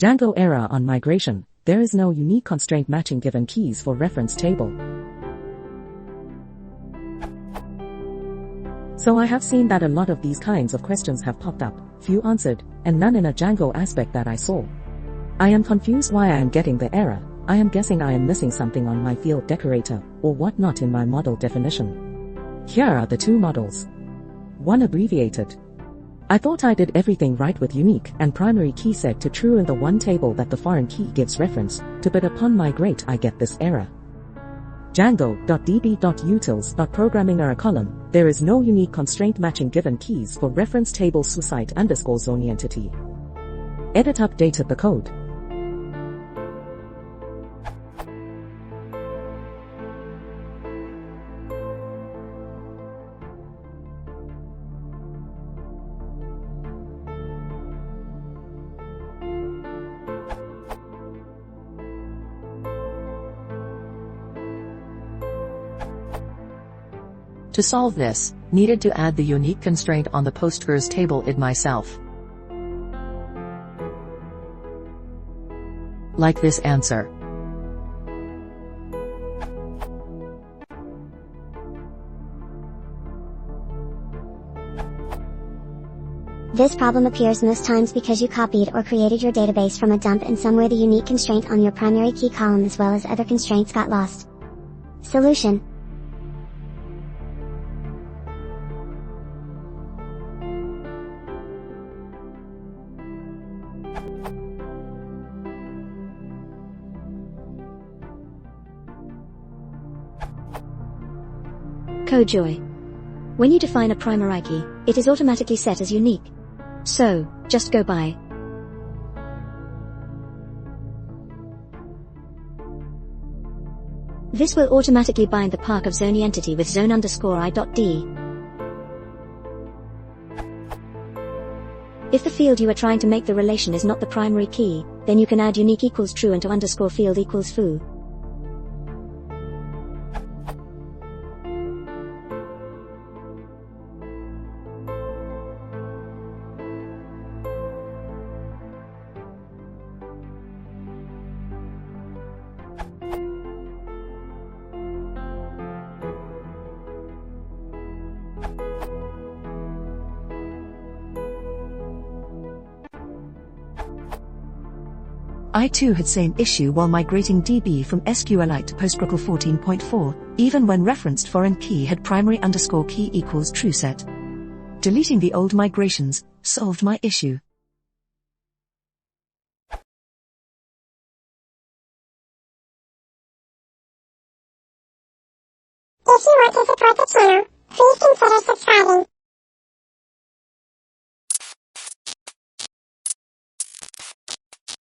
Django error on migration. There is no unique constraint matching given keys for reference table. So I have seen that a lot of these kinds of questions have popped up, few answered, and none in a Django aspect that I saw. I am confused why I am getting the error. I am guessing I am missing something on my field decorator, or whatnot in my model definition. Here are the two models. 1 abbreviated. I thought I did everything right with unique and primary key set to true in the one table that the foreign key gives reference to, but upon migrate I get this error. Django.db.utils.programming error column. There is no unique constraint matching given keys for reference table suicide_zone entity. Edit updated the code. To solve this, needed to add the unique constraint on the postgis table id myself. Like this answer. This problem appears most times because you copied or created your database from a dump and somewhere the unique constraint on your primary key column as well as other constraints got lost. Solution. Code joy. When you define a primary key, it is automatically set as unique. So, just go by. This will automatically bind the park of zone entity with zone_i.d. If the field you are trying to make the relation is not the primary key, then you can add unique equals true into underscore field equals foo. I too had same issue while migrating DB from SQLite to PostgreSQL 14.4, even when referenced foreign key had primary_key equals true set. Deleting the old migrations solved my issue. If you want to support the channel, please consider subscribing.